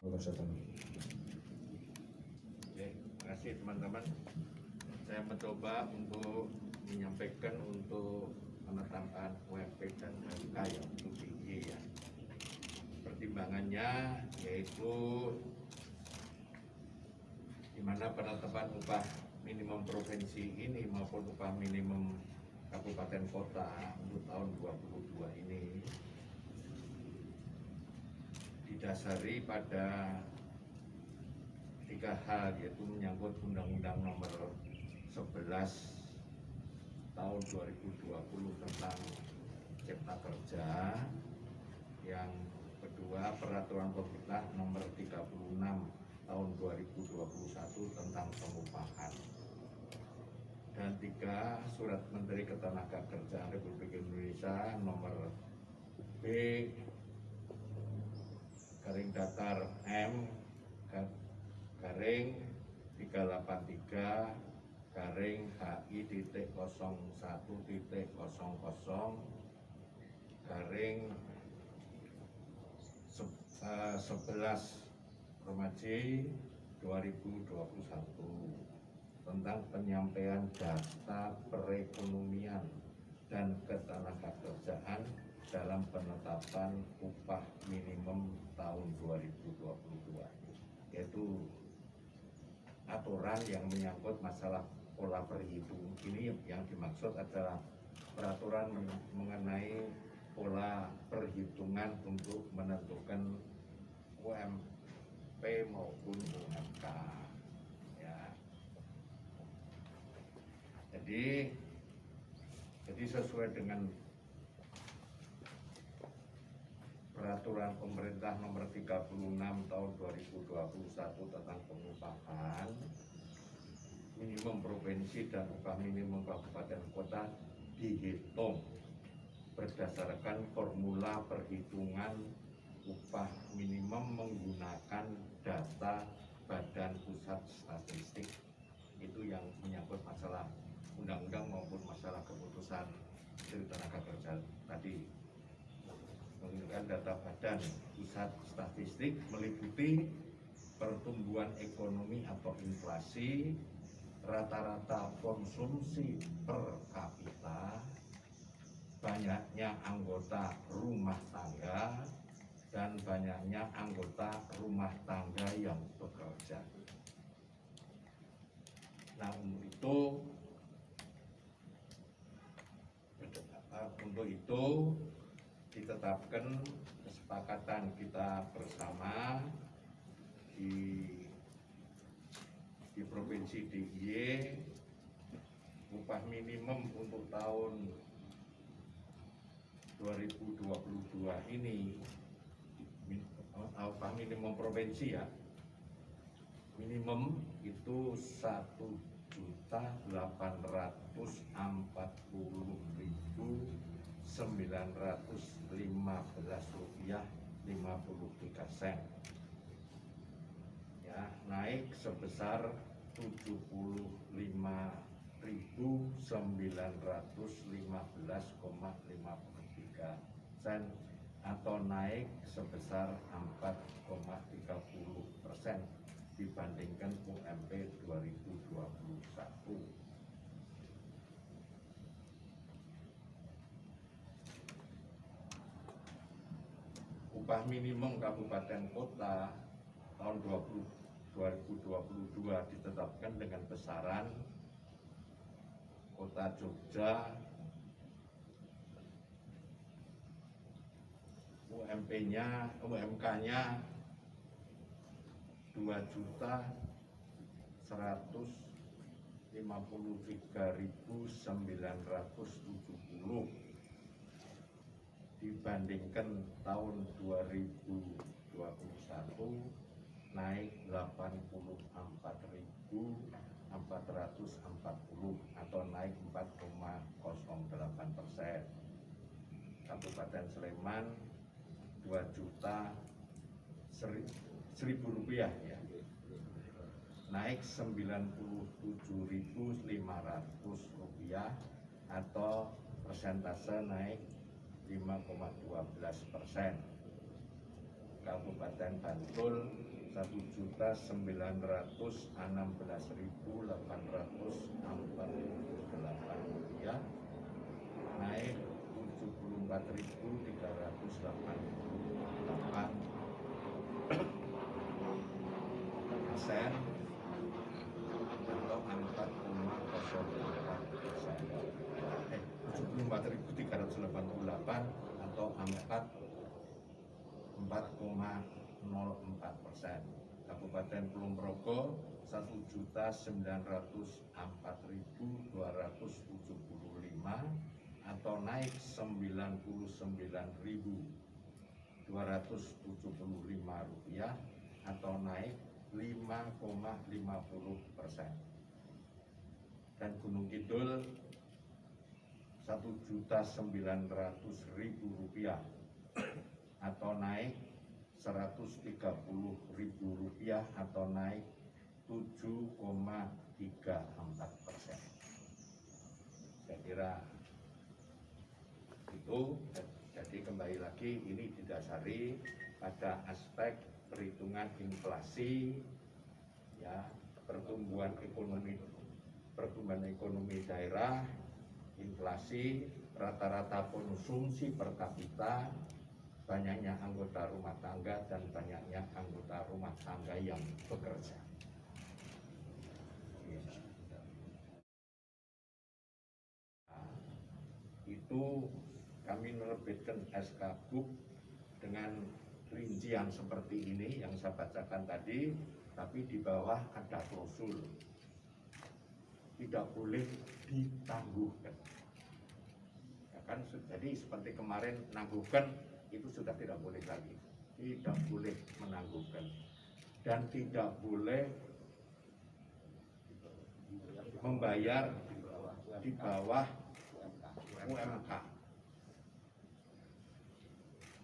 Kesehatan. Oke, terima kasih teman-teman. Saya mencoba untuk menyampaikan untuk penetapan UMP dan UMK ya untuk DIY ya. Pertimbangannya yaitu di mana penetapan upah minimum provinsi ini maupun upah minimum kabupaten kota untuk tahun 2022 ini didasari pada 3 hal, yaitu menyangkut Undang-Undang Nomor 11 tahun 2020 tentang Cipta Kerja, yang kedua Peraturan Pemerintah Nomor 36 tahun 2021 tentang pengupahan, dan 3 Surat Menteri Ketenagakerjaan Republik Indonesia Nomor B garing datar M garing 383 garing HI.01.00 garing 11 Romaji 2021 tentang penyampaian data perekonomian dan ketenagakerjaan dalam penetapan upah minimum tahun 2022, yaitu aturan yang menyangkut masalah pola perhitungan. Ini yang dimaksud adalah peraturan mengenai pola perhitungan untuk menentukan UMP maupun UMK ya. Jadi sesuai dengan Peraturan Pemerintah Nomor 36 tahun 2021 tentang pengupahan minimum provinsi dan upah minimum kabupaten kota dihitung berdasarkan formula perhitungan upah minimum menggunakan data Badan Pusat Statistik. Itu yang menyangkut masalah undang-undang maupun masalah keputusan Menteri Ketenagakerjaan tadi. Menggunakan data Badan Pusat Statistik meliputi pertumbuhan ekonomi atau inflasi, rata-rata konsumsi per kapita, banyaknya anggota rumah tangga, dan banyaknya anggota rumah tangga yang bekerja. Nah, untuk itu ditetapkan kesepakatan kita bersama di Provinsi DIY, upah minimum untuk tahun 2022 ini, upah minimum provinsi ya, minimum itu 1.840.915 rupiah 53 sen ya, naik sebesar 75.915,53 sen atau naik sebesar 4,30% dibandingkan UMP 2021. Upah minimum kabupaten kota tahun 2022 ditetapkan dengan besaran Kota Jogja UMK-nya 2.153.970 dibandingkan tahun 2021 naik 84.440 atau naik 4,08%. Kabupaten Sleman 2.100.000 rupiah ya, naik 97.500 rupiah atau persentase naik 5,12%. Kabupaten Bantul 1.916.848 rupiah, naik 74.388 persen atau 4,04%. 74.388 atau 4,04%. Kabupaten Kulon Progo 1.904.275 atau naik 99.275 rupiah atau naik 5,50%. Dan Gunung Kidul 1.900.000 rupiah atau naik 130.000 rupiah atau naik 7,34%. Saya kira itu. Jadi kembali lagi ini didasari pada aspek perhitungan inflasi, ya, pertumbuhan ekonomi daerah, inflasi, rata-rata konsumsi per kapita, banyaknya anggota rumah tangga dan banyaknya anggota rumah tangga yang bekerja. Itu kami menerbitkan SK Buk dengan rincian seperti ini yang saya bacakan tadi, tapi di bawah ada klausul tidak boleh ditangguhkan. Ya kan, jadi seperti kemarin nangguhkan itu sudah tidak boleh lagi, tidak boleh menangguhkan dan tidak boleh membayar di bawah UMK.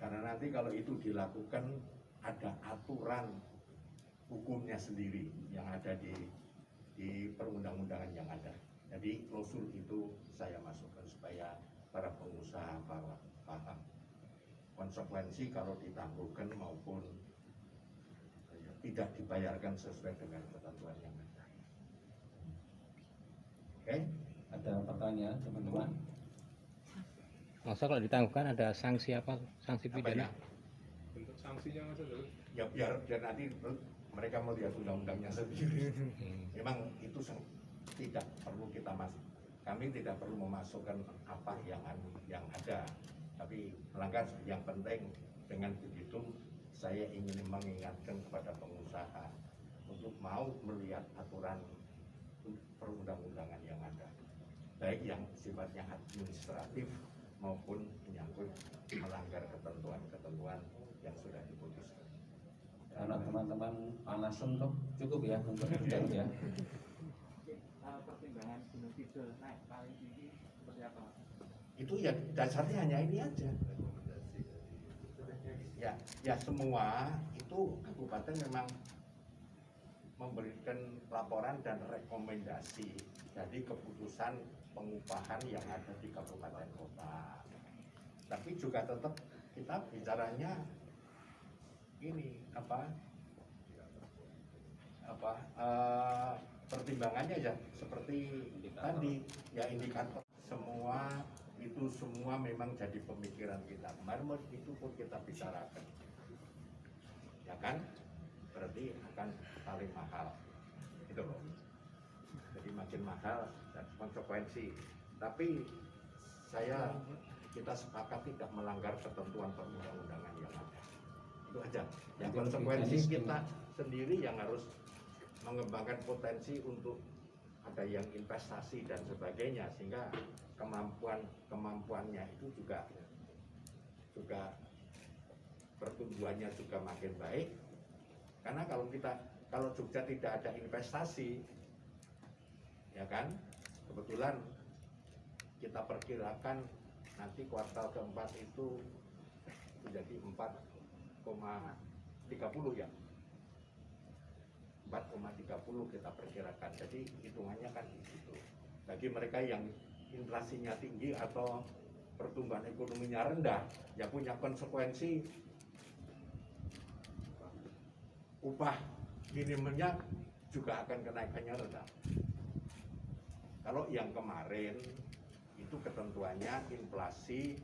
Karena nanti kalau itu dilakukan ada aturan hukumnya sendiri yang ada di perundang-undangan yang ada. Jadi klausul itu saya masukkan supaya para pengusaha paham konsekuensi kalau ditangguhkan maupun tidak dibayarkan sesuai dengan ketentuan yang ada. Oke? Ada pertanyaan teman-teman? Masa kalau ditangguhkan ada sanksi apa? Sanksi pidana? Bentuk sanksinya mas dulu. Ya biar nanti mereka melihat undang-undangnya sendiri. Memang itu tidak perlu kita masuk. Kami tidak perlu memasukkan apa yang ada. Tapi melanggar yang penting dengan begitu saya ingin mengingatkan kepada pengusaha untuk mau melihat aturan perundang-undangan yang ada, baik yang sifatnya administratif maupun menyangkut melanggar ketentuan-ketentuan yang sudah diputuskan. Karena teman-teman panasan kok cukup ya untuk berjalan ya. Pertimbangan Gunung Kidul naik paling tinggi seperti apa? Itu ya dasarnya hanya ini aja. Ya semua itu kabupaten memang memberikan laporan dan rekomendasi dari keputusan pengupahan yang ada di kabupaten kota. Tapi juga tetap kita bicaranya ini pertimbangannya ya seperti tadi ya indikator semua memang jadi pemikiran kita. Kemarin itu pun kita bicarakan, ya kan? Berarti akan paling mahal, itu loh. Jadi makin mahal dan konsekuensi. Tapi kita sepakat tidak melanggar ketentuan perundang-undangan yang ada. Itu aja. Yang konsekuensi kita sendiri yang harus mengembangkan potensi untuk ada yang investasi dan sebagainya, sehingga kemampuannya itu juga pertumbuhannya juga makin baik. Karena kalau Jogja tidak ada investasi, ya kan, kebetulan kita perkirakan nanti kuartal keempat itu menjadi 4,30 ya. 4,30 kita perkirakan. Jadi hitungannya kan di situ. Bagi mereka yang inflasinya tinggi atau pertumbuhan ekonominya rendah, ya punya konsekuensi upah minimumnya juga akan kenaikannya rendah. Kalau yang kemarin itu ketentuannya inflasi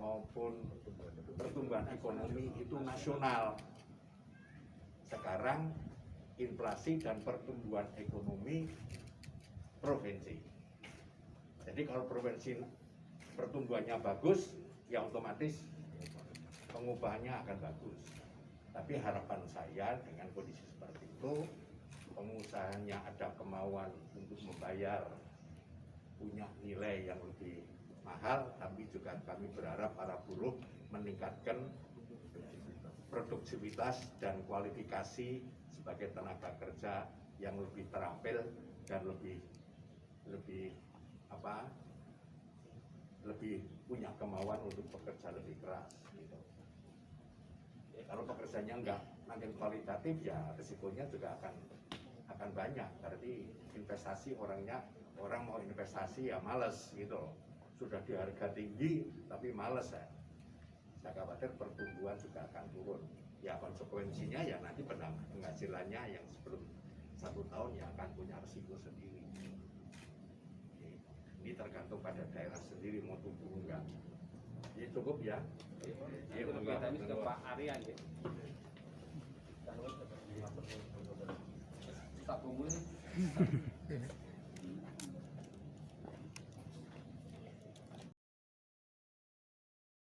maupun pertumbuhan ekonomi itu nasional. Sekarang inflasi dan pertumbuhan ekonomi provinsi. Jadi kalau provinsi pertumbuhannya bagus, ya otomatis pengupahannya akan bagus. Tapi harapan saya dengan kondisi seperti itu, pengusahanya ada kemauan untuk membayar, punya nilai yang lebih mahal, tapi juga kami berharap para buruh meningkatkan produktivitas dan kualifikasi sebagai tenaga kerja yang lebih terampil dan lebih punya kemauan untuk bekerja lebih keras gitu. Ya, kalau pekerjaannya enggak makin kualitatif, ya risikonya juga akan banyak. Berarti investasi orang mau investasi ya males gitu loh. Sudah di harga tinggi tapi males ya. Saya khawatir pertumbuhan juga akan turun. Ya konsekuensinya ya nanti penghasilannya yang sebelum 1 tahun ya akan punya risiko sendiri. Ini tergantung pada daerah sendiri mau tumbuh enggak. Ini cukup ya. Itu kita ini ke Pak Aryan ya. Tak kumpul nih.